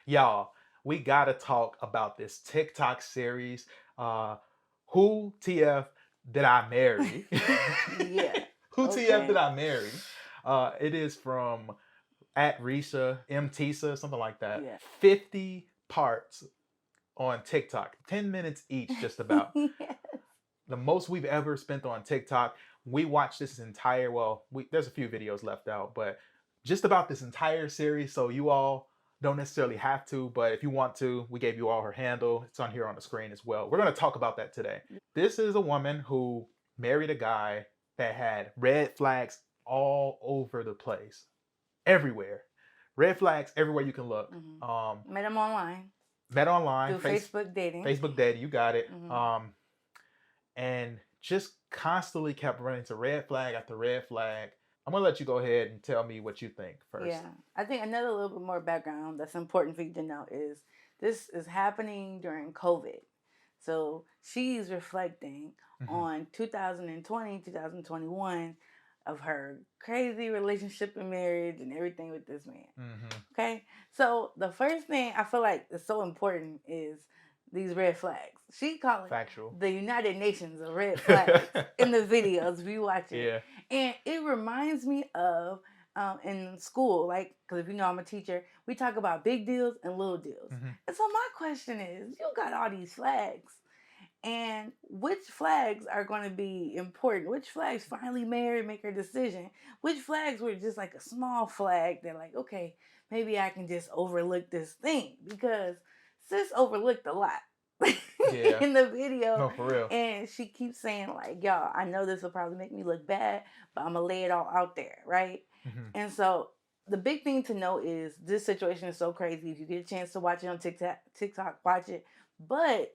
Y'all, we gotta talk about this TikTok series. Who TF did I marry? Yeah. Who TF did Okay. I marry? It is from at Risha M Tisa, something like that. Yeah. 50 parts on TikTok, 10 minutes each, just about. Yeah. The most we've ever spent on TikTok. We watched this entire, there's a few videos left out, but just about this entire series. So you all don't necessarily have to, but if you want to, we gave you all her handle. It's on here on the screen as well. We're going to talk about that today. This is a woman who married a guy that had red flags all over the place, everywhere. Red flags everywhere you can look. Met him online. Met online Through Facebook dating. Facebook dating, you got it. And just constantly kept running to red flag after red flag. I'm gonna let you go ahead and tell me what you think first. Yeah, I think another little bit more background that's important for you to know is this is happening during COVID. So she's reflecting on 2020, 2021 of her crazy relationship and marriage and everything with this man. Okay, so the first thing I feel like is so important is these red flags. She called it the United Nations of red flags in the videos we watch it. Yeah. And it reminds me of in school, like, because if you know I'm a teacher, we talk about big deals and little deals. And so my question is, you got all these flags, and which flags are going to be important? Which flags finally married, make her decision? Which flags were just like a small flag that like, okay, maybe I can just overlook this thing, because sis overlooked a lot. Yeah. In the video. No, for real. And she keeps saying like, y'all, I know this will probably make me look bad, but I'm gonna lay it all out there, right? And so the big thing to know is this situation is so crazy. If you get a chance to watch it on TikTok, watch it. But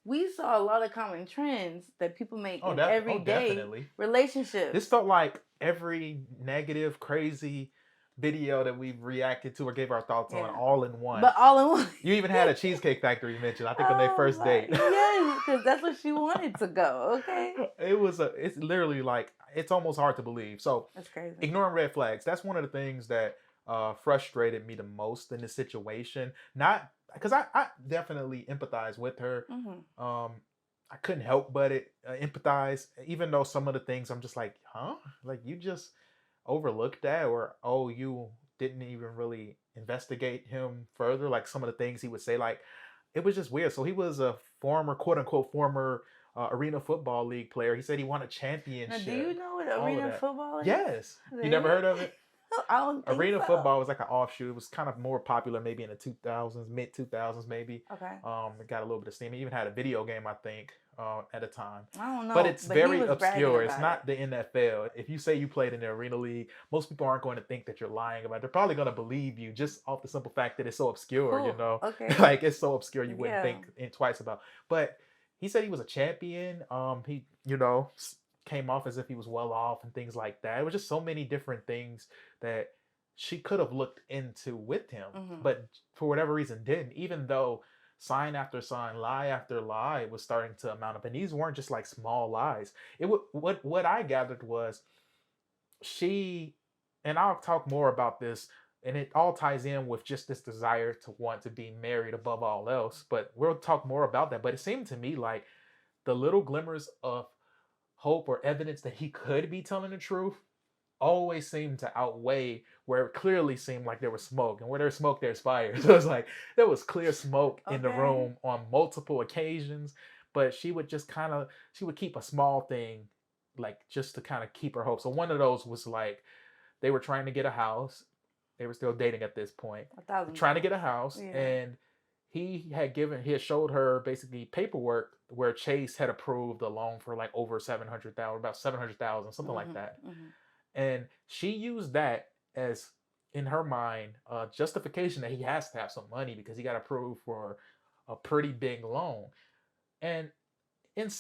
we saw a lot of common trends that people make in everyday relationships. This felt like every negative, crazy video that we've reacted to or gave our thoughts on all in one. But all in one. You even had a Cheesecake Factory mentioned, I think, on their first date. Yes, because that's what she wanted to go, okay? It's literally like, it's almost hard to believe. So, that's crazy. Ignoring red flags, that's one of the things that frustrated me the most in this situation. Not, because I definitely empathize with her. I couldn't help but empathize, even though some of the things I'm just like, huh? Like, you just overlooked that, or you didn't even really investigate him further, like some of the things he would say. Like, it was just weird. So he was a former, quote unquote, former Arena Football League player. He said he won a championship. Now, do you know what Arena Football is? Yes. You never heard of it? I don't think Arena Football was like an offshoot. It was kind of more popular maybe in the 2000s, mid 2000s maybe. Okay. It got a little bit of steam. It even had a video game, I think, at a time. I don't know. But it's very obscure. It's not the NFL. If you say you played in the Arena League, most people aren't going to think that you're lying about it. They're probably going to believe you just off the simple fact that it's so obscure, you know? Okay. Like, it's so obscure you wouldn't think twice about. But he said he was a champion. He, came off as if he was well off and things like that. It was just so many different things that she could have looked into with him, but for whatever reason didn't, even though sign after sign, lie after lie was starting to amount up. And these weren't just like small lies. What I gathered was she, and I'll talk more about this, and it all ties in with just this desire to want to be married above all else, but we'll talk more about that. But it seemed to me like the little glimmers of hope or evidence that he could be telling the truth always seemed to outweigh where it clearly seemed like there was smoke, and where there's smoke there's fire. So it's like there was clear smoke in the room on multiple occasions, but she would just she would keep a small thing, like just to kind of keep her hope. So one of those was like they were trying to get a house. They were still dating at this point, trying to get a house, and he had showed her basically paperwork where Chase had approved a loan for like over $700,000, about $700,000, something like that. And she used that as, in her mind, justification that he has to have some money because he got approved for a pretty big loan. And in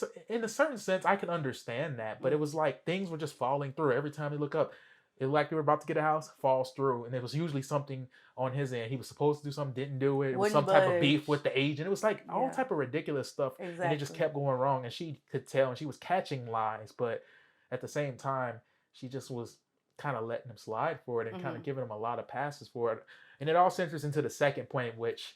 a certain sense, I can understand that. But it was like things were just falling through. Every time you look up, it like they were about to get a house, falls through. And it was usually something on his end. He was supposed to do something, didn't do it. It was some type of beef with the agent. It was like all type of ridiculous stuff. Exactly. And it just kept going wrong. And she could tell, and she was catching lies. But at the same time, she just was kind of letting him slide for it and kind Mm-hmm. of giving him a lot of passes for it. And it all centers into the second point, which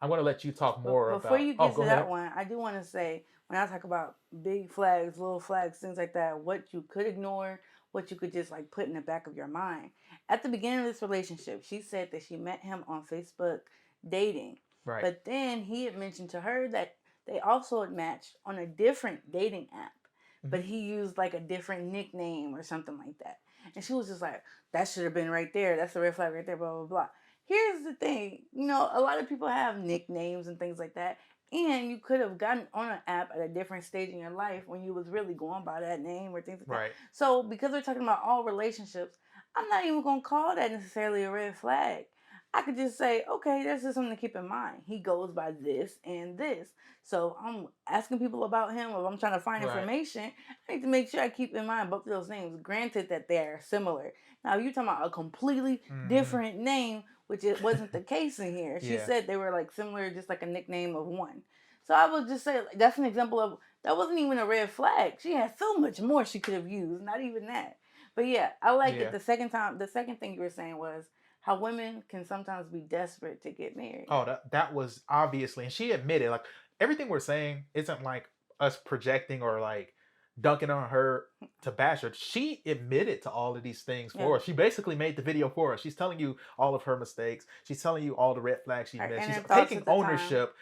I'm going to let you talk more Before about. you Oh, get go to that ahead. one, I do want to say when I talk about big flags, little flags, things like that, what you could ignore, what you could just like put in the back of your mind. At the beginning of this relationship, she said that she met him on Facebook dating, Right. but then he had mentioned to her that they also had matched on a different dating app, but he used like a different nickname or something like that. And she was just like, that should have been right there. That's the red flag right there, blah, blah, blah. Here's the thing, a lot of people have nicknames and things like that. And you could have gotten on an app at a different stage in your life when you was really going by that name or things like that. Right. So because we're talking about all relationships, I'm not even gonna call that necessarily a red flag. I could just say, okay, that's just something to keep in mind. He goes by this and this. So I'm asking people about him, or if I'm trying to find Right. information, I need to make sure I keep in mind both of those names. Granted that they are similar. Now, if you're talking about a completely different name, which it wasn't the case in here. She Yeah. said they were like similar, just like a nickname of one. So I would just say like, that's an example of that wasn't even a red flag. She had so much more she could have used, not even that. But yeah, I like it. The second thing you were saying was how women can sometimes be desperate to get married. Oh, that was obviously, and she admitted, like, everything we're saying isn't like us projecting or like dunking on her to bash her. She admitted to all of these things for us. She basically made the video for us. She's telling you all of her mistakes. She's telling you all the red flags she missed. She's taking ownership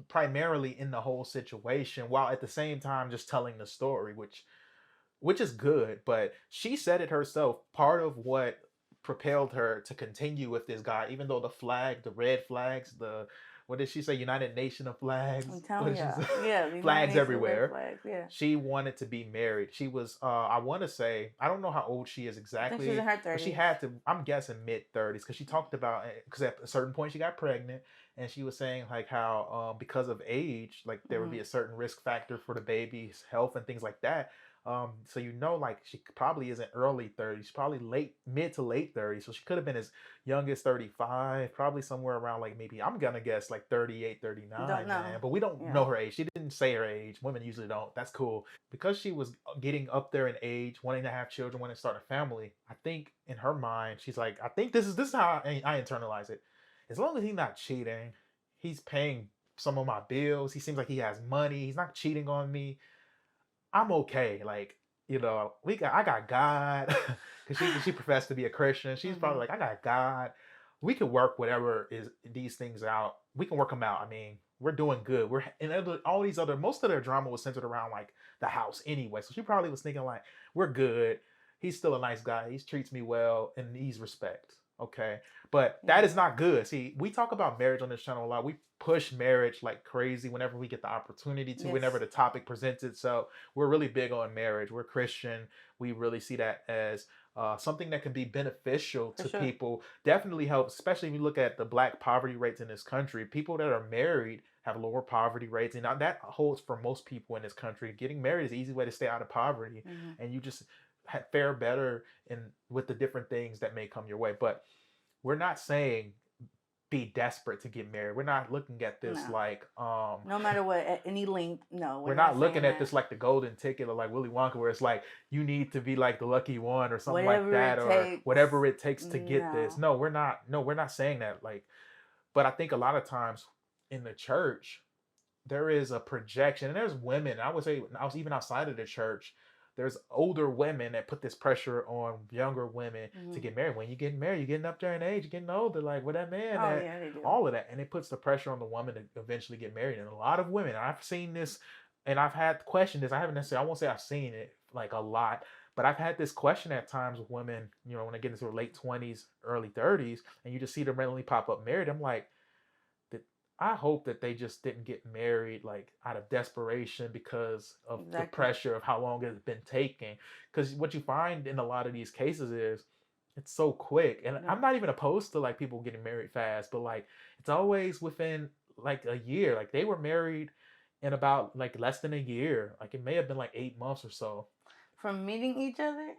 primarily in the whole situation, while at the same time just telling the story, which is good. But she said it herself. Part of what propelled her to continue with this guy, even though the red flags, what did she say? United Nation of flags. I'm telling you, flags everywhere. Flags, yeah. She wanted to be married. She was, I want to say, I don't know how old she is exactly. I think she's in her 30s. But she had to, I'm guessing mid-30s, because she talked about, because at a certain point she got pregnant, and she was saying like how because of age, like there would be a certain risk factor for the baby's health and things like that. So like she probably isn't early 30s, she's probably mid to late 30s. So she could have been as young as 35, probably somewhere around like maybe I'm gonna guess like 38, 39, don't know. man. But we don't know her age. She didn't say her age. Women usually don't. That's cool. Because she was getting up there in age, wanting to have children, wanting to start a family. I think in her mind, she's like, I think this is how I internalize it. As long as he's not cheating, he's paying some of my bills. He seems like he has money. He's not cheating on me. I'm okay. Like, I got God, because she professed to be a Christian. She's probably like, I got God. We can work whatever is these things out. We can work them out. I mean, we're doing good. We're in all these other. Most of their drama was centered around like the house anyway. So she probably was thinking like, we're good. He's still a nice guy. He treats me well in these respects. Okay. But that is not good. See, we talk about marriage on this channel a lot. We push marriage like crazy whenever we get the opportunity to, whenever the topic presents itself. We're really big on marriage. We're Christian. We really see that as something that can be beneficial to people. Definitely helps, especially if you look at the Black poverty rates in this country. People that are married have lower poverty rates, and that holds for most people in this country. Getting married is an easy way to stay out of poverty, and you just fare better with the different things that may come your way. But we're not saying be desperate to get married. We're not looking at this like no matter what, at any length. No, we're not looking at this like the golden ticket or like Willy Wonka, where it's like you need to be like the lucky one or something like that, or whatever it takes to get this. No, we're not saying that. Like, but I think a lot of times in the church there is a projection, and there's women. I would say I was even outside of the church. There's older women that put this pressure on younger women to get married. When you get married, you're getting up there in age, you're getting older. Like, where that man they do. All of that. And it puts the pressure on the woman to eventually get married. And a lot of women, I've seen this, and I've had questioned this. I haven't necessarily, I won't say I've seen it like a lot, but I've had this question at times with women, when they get into their late 20s, early 30s, and you just see them randomly pop up married. I'm like, I hope that they just didn't get married like out of desperation because of the pressure of how long it's been taking. Because what you find in a lot of these cases is it's so quick. And I'm not even opposed to like people getting married fast, but like it's always within like a year. Like they were married in about like less than a year. Like it may have been like 8 months or so. From meeting each other?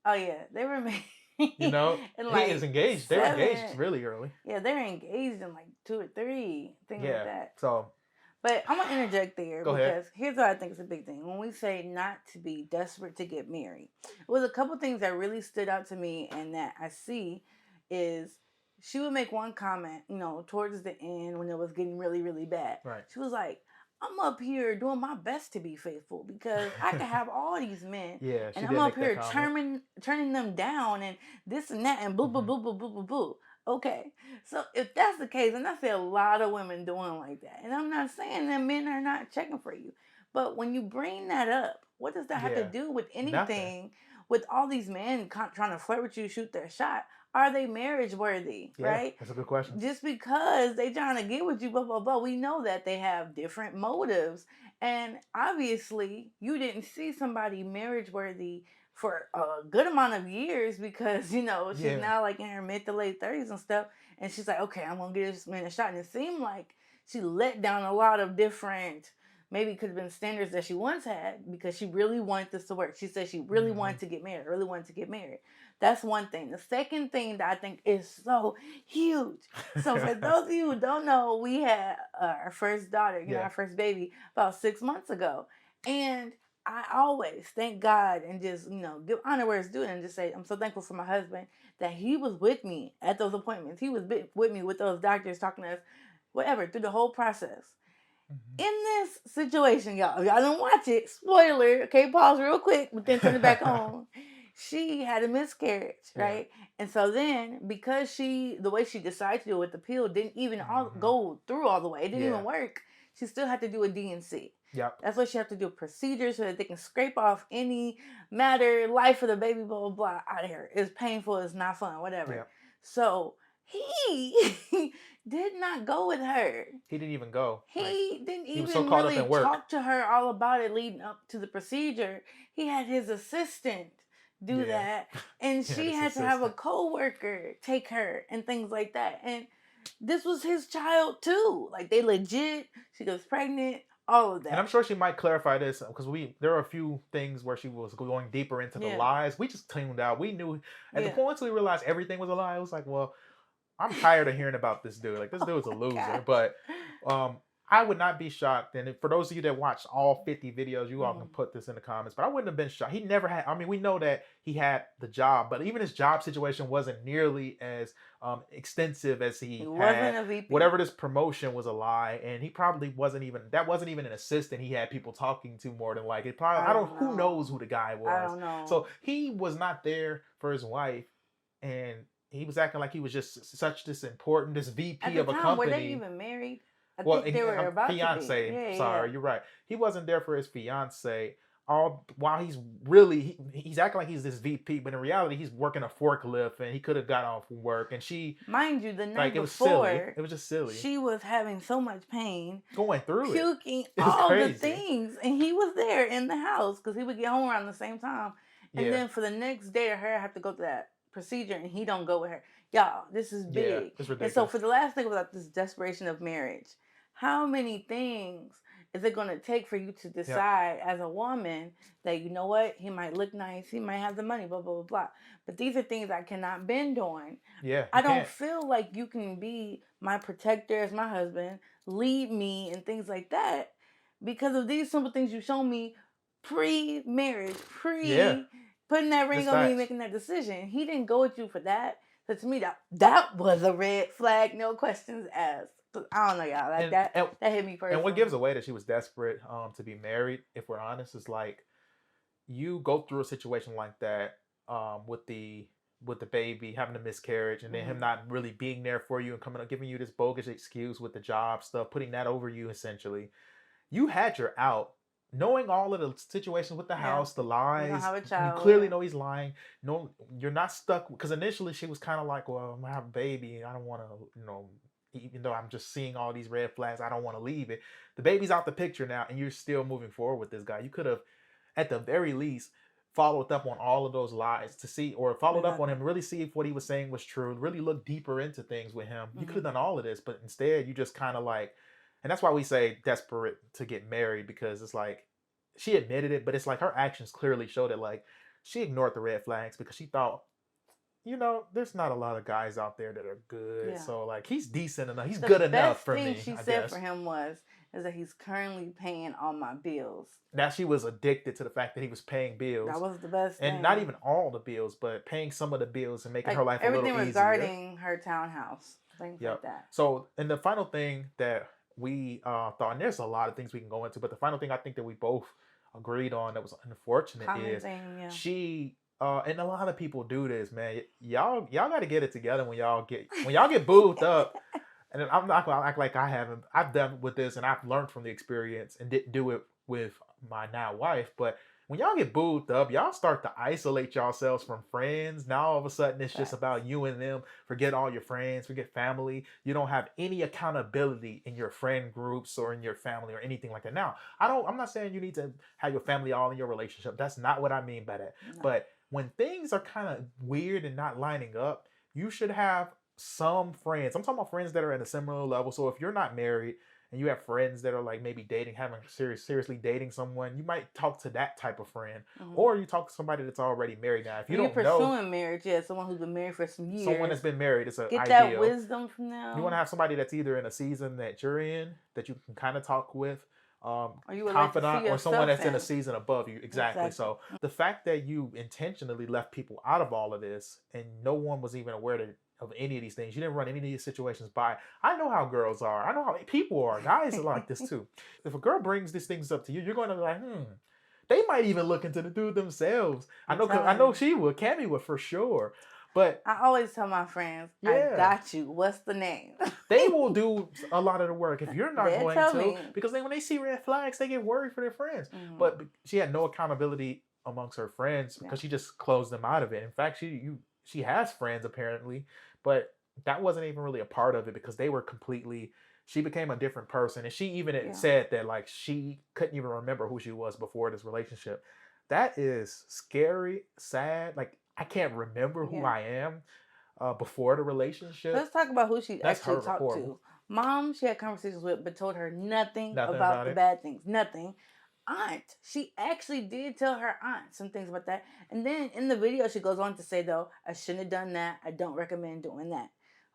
Oh yeah, they were married. And like he is engaged. They were engaged really early. Yeah, they're engaged in like 2 or 3 things like that. So But I'm gonna interject there Go ahead. because here's what I think is a big thing. When we say not to be desperate to get married, it was a couple things that really stood out to me and that I see is she would make one comment, towards the end when it was getting really, really bad. Right. She was like, I'm up here doing my best to be faithful because I can have all these men Yeah, she and I'm did up make that here comment. turning them down and this and that and boo boo Hmm. boo boo boo boo boo. Okay. So if that's the case, and I see a lot of women doing like that, and I'm not saying that men are not checking for you, but when you bring that up, what does that have to Yeah, do with nothing. anything? With all these men trying to flirt with you, shoot their shot, are they marriage worthy? Yeah, Right? that's a good question. Just because they trying to get with you, blah blah blah. We know that they have different motives, and obviously you didn't see somebody marriage worthy for a good amount of years because she's Yeah. now like in her mid to late 30s and stuff, and she's like, okay, I'm gonna give this man a shot, and it seemed like she let down a lot of different. Maybe it could have been standards that she once had because she really wanted this to work. She said she really Hmm. wanted to get married, really wanted to get married. That's one thing. The second thing that I think is so huge. So for those of you who don't know, we had our first daughter, Yeah. our first baby about 6 months ago. And I always thank God and just, give honor where it's due and just say, I'm so thankful for my husband that he was with me at those appointments. He was with me with those doctors talking to us, whatever, through the whole process. Hmm. In this situation, y'all, if y'all don't watch it, spoiler, okay, pause real quick, but then turn it back on. She had a miscarriage, Yeah. right? And so then, because the way she decided to do it with the pill didn't even Hmm. go through all the way, it didn't Yeah. even work. She still had to do a D&C. Yep. That's what she had to do, a procedure so that they can scrape off any matter, life of the baby, blah, blah, blah, out of here. It's painful, it's not fun, whatever. Yep. So he did not go with her. He didn't even go. Like, He didn't he was so even caught up really in work. talk to her all about it leading up to the procedure. He had his assistant do Yeah. that, and Yeah, she this had to have a assistant. co-worker take her and things like that. And this was his child too. Like they legit, she was pregnant, all of And I'm that. sure she might clarify this because there are a few things where she was going deeper into the Yeah, lies. We just tuned out. We knew at the yeah. point once we realized everything was a lie. It was like, well, I'm tired of hearing about this dude. Like this Oh dude's a my loser. gosh. But I would not be shocked. And for those of you that watched all 50 videos, you all can Mm. put this in the comments. But I wouldn't have been shocked. He never had. I mean, we know that he had the job, but even his job situation wasn't nearly as extensive as He he wasn't had. a VP. Whatever this promotion was a lie, and he probably wasn't even. That wasn't even an assistant. He had people talking to more than like it. Probably. I I don't. don't Who knows know. who the guy I was? don't know. So he was not there for his wife, and he was acting like he was just such this important, this At VP the of a time, were they company. even married? I Well, think they were about to be. fiance. Yeah, yeah. Sorry, you're right. He wasn't there for his fiance. All while he's really he's acting like he's this VP, but in reality he's working a forklift and he could have got off from work. And she Mind you, the like night it was silly. before, It was just silly she was having so much pain, going through it. puking, It was all the crazy. things, and he was there in the house because he would get home around the same time. And Yeah, then for the next day, her have to go to that procedure, and he don't go with her. Y'all, this is yeah, big. it's And so ridiculous. for the last thing about this desperation of marriage, how many things is it going to take for you to Yep. decide as a woman that you know what, he might look nice, he might have the money, blah blah blah blah. But these are things I cannot bend on. Yeah, you I don't can't. feel like you can be my protector as my husband, lead me and things like that because of these simple things you show me pre-marriage, Yeah, pre putting that it's ring on me, facts. making that decision. He didn't go with you for that. So to me, that was a red flag, no questions asked. So, I don't know, y'all. Like And that and that hit me and what gives personally. away that she was desperate to be married, if we're honest, is like you go through a situation like that with the baby having a miscarriage and then him Hmm. not really being there for you and coming up giving you this bogus excuse with the job stuff, putting that over you essentially. You had your out. Knowing all of the situations with the Yeah, house, the you don't lies, have a you child. clearly Yeah. know he's lying. No, you're not stuck because initially she was kind of like, "Well, I'm gonna have a baby, and I don't want to, even though I'm just seeing all these red flags, I don't want to leave it." The baby's out the picture now, and you're still moving forward with this guy. You could have, at the very least, followed up on all of those lies to see, or followed up on Exactly. him, really see if what he was saying was true, really look deeper into things with him. You could have Hmm. done all of this, but instead you just kind of like, and that's why we say desperate to get married because it's like she admitted it, but it's like her actions clearly showed it. Like she ignored the red flags because she thought, there's not a lot of guys out there that are good. Yeah. So like he's decent enough. He's The good best enough for thing me, she I said for guess. him was, is that he's currently paying all my bills. Now she was addicted to the fact that he was paying bills. That was the best thing. And not even all the bills, but paying some of the bills and making her life a little easier. Everything regarding her townhouse, things like that. So, and the final thing that we thought, and there's a lot of things we can go into, but the final thing I think that we both agreed on that was unfortunate is she and a lot of people do this, man. Y'all got to get it together when y'all get booed up. And I'm not gonna act like I haven't. I've done with this, and I've learned from the experience, and didn't do it with my now wife. But when y'all get booed up, y'all start to isolate yourselves from friends. Now all of a sudden it's just about you and them. Forget all your friends, forget family. You don't have any accountability in your friend groups or in your family or anything like that. Now, I'm not saying you need to have your family all in your relationship. That's not what I mean by that. No. But when things are kind of weird and not lining up, you should have some friends. I'm talking about friends that are at a similar level. So if you're not married and you have friends that are like maybe dating, seriously dating someone, you might talk to that type of friend, or you talk to somebody that's already married. Now, if you don't know, pursuing marriage, someone who's been married for some years, someone that's been married, it's an get ideal. That wisdom from them. You want to have somebody that's either in a season that you're in that you can kind of talk with, confidant, or someone that's in a season above you. Exactly. So the fact that you intentionally left people out of all of this and no one was even aware of any of these things, you didn't run any of these situations by. I know how girls are. I know how people are. Guys are like this too. If a girl brings these things up to you, you're going to be like, They might even look into the dude themselves. I know she would. Cami would for sure. But I always tell my friends, I got you. What's the name? They will do a lot of the work if you're not going to. Because when they see red flags, they get worried for their friends. But she had no accountability amongst her friends because she just closed them out of it. In fact, she has friends apparently, but that wasn't even really a part of it because they were she became a different person. And she even said that like she couldn't even remember who she was before this relationship. That is scary, sad. Like I can't remember who I am before the relationship. Let's talk about who she actually talked to. Mom, she had conversations with, but told her nothing about the bad things. Nothing. Aunt, she actually did tell her aunt some things about that. And then in the video, she goes on to say, though, I shouldn't have done that. I don't recommend doing that.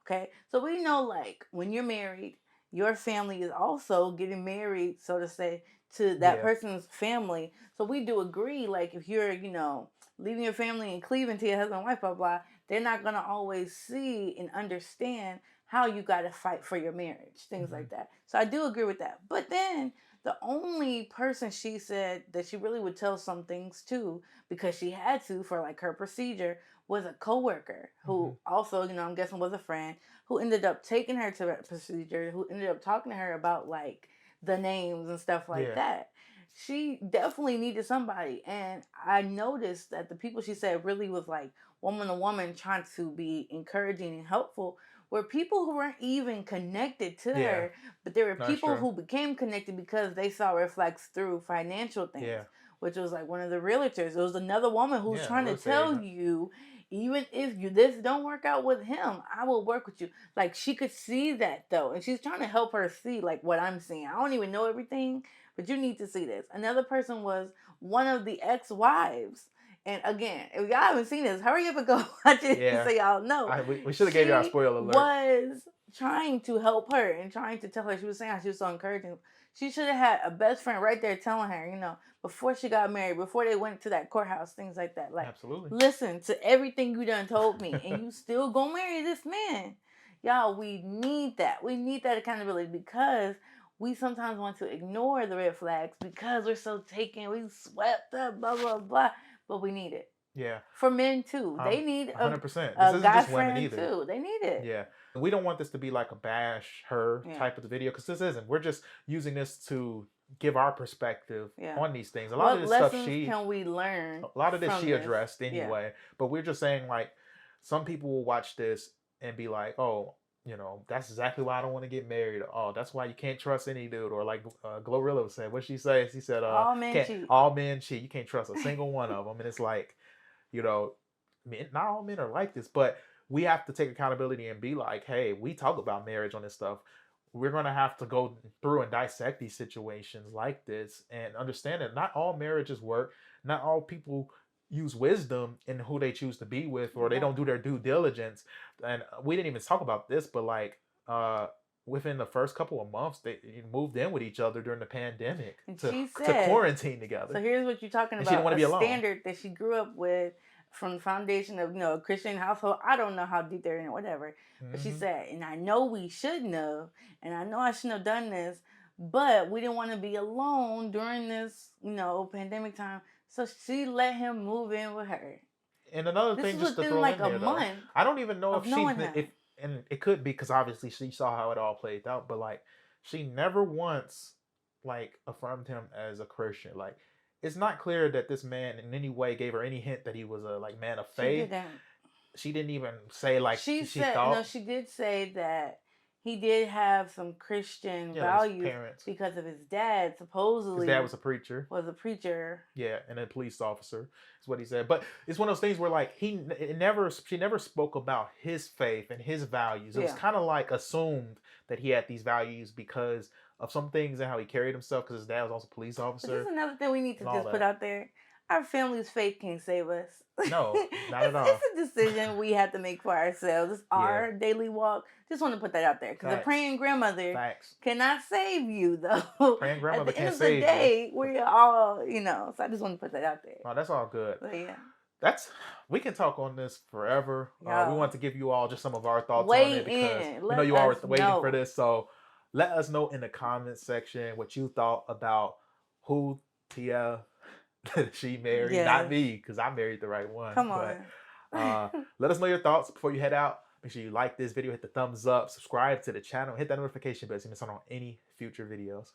Okay? So we know, like, when you're married, your family is also getting married, so to say, to that person's family. So we do agree, like, if you're, leaving your family and cleaving to your husband and wife, blah, blah, they're not going to always see and understand how you got to fight for your marriage, things like that. So I do agree with that. But then the only person she said that she really would tell some things to, because she had to for like her procedure, was a coworker who also, I'm guessing was a friend, who ended up taking her to that procedure, who ended up talking to her about like the names and stuff like that. She definitely needed somebody. And I noticed that the people she said really was like woman to woman trying to be encouraging and helpful were people who weren't even connected to her, but there were people who became connected because they saw red flags through financial things, which was like one of the realtors. It was another woman who was trying to tell you, even if this don't work out with him, I will work with you. Like she could see that though, and she's trying to help her see like what I'm seeing. I don't even know everything, but you need to see this. Another person was one of the ex-wives. And again, if y'all haven't seen this, hurry up and go watch it so y'all know. We should have gave y'all a spoiler alert. Was trying to help her and trying to tell her, she was saying how she was so encouraging. She should have had a best friend right there telling her, before she got married, before they went to that courthouse, things like that. Like, absolutely. Listen to everything you done told me, and you still gonna marry this man. Y'all, we need that. We need that accountability because we sometimes want to ignore the red flags because we're so taken, we swept up, blah, blah, blah. But we need it. Yeah. For men too. They need 100%. This isn't just women either. Too. They need it. Yeah. We don't want this to be like a bash her type of the video because this isn't. We're just using this to give our perspective on these things. A lot of this stuff can we learn? A lot of this she addressed anyway. Yeah. But we're just saying like some people will watch this and be like, oh, that's exactly why I don't want to get married. Oh, that's why you can't trust any dude. Or like Glorilla said, what she say? She said, all men cheat. All men cheat. You can't trust a single one of them. And it's like, not all men are like this, but we have to take accountability and be like, hey, we talk about marriage on this stuff. We're going to have to go through and dissect these situations like this and understand that not all marriages work. Not all people use wisdom in who they choose to be with, or they don't do their due diligence. And we didn't even talk about this, but like within the first couple of months, they moved in with each other during the pandemic And to, she to said, quarantine together. so here's what you're talking And she didn't about, want to be a alone. standard that she grew up with from the foundation of, a Christian household. I don't know how deep they're in it, whatever. But she said, and I know we shouldn't have, and I know I shouldn't have done this, but we didn't want to be alone during this, pandemic time. So she let him move in with her. And another This thing, is just to within throw like in there, a though, month I don't even know of if knowing him. and it could be because obviously she saw how it all played out, but like she never once like affirmed him as a Christian. Like it's not clear that this man in any way gave her any hint that he was a like man of faith. She didn't even say like she said thought. no. She did say that he did have some Christian values because of his dad. Supposedly, his dad was a preacher. Yeah, and a police officer is what he said. But it's one of those things where like she never spoke about his faith and his values. It was kind of like assumed that he had these values because of some things and how he carried himself because his dad was also a police officer. But this is another thing we need to just put out there. Our family's faith can't save us. No, not at all. It's a decision we have to make for ourselves. It's our daily walk. Just want to put that out there. Because a praying grandmother cannot save you, though. Praying grandmother can't save you. At the end of the day, we're all, so I just want to put that out there. Oh, that's all good. But yeah. We can talk on this forever. We want to give you all just some of our thoughts on it because we know you all were waiting for this. So let us know in the comments section what you thought about who Tia she married, not me, because I married the right one. Come on. But, let us know your thoughts before you head out. Make sure you like this video, hit the thumbs up, subscribe to the channel, hit that notification bell so you miss out on any future videos.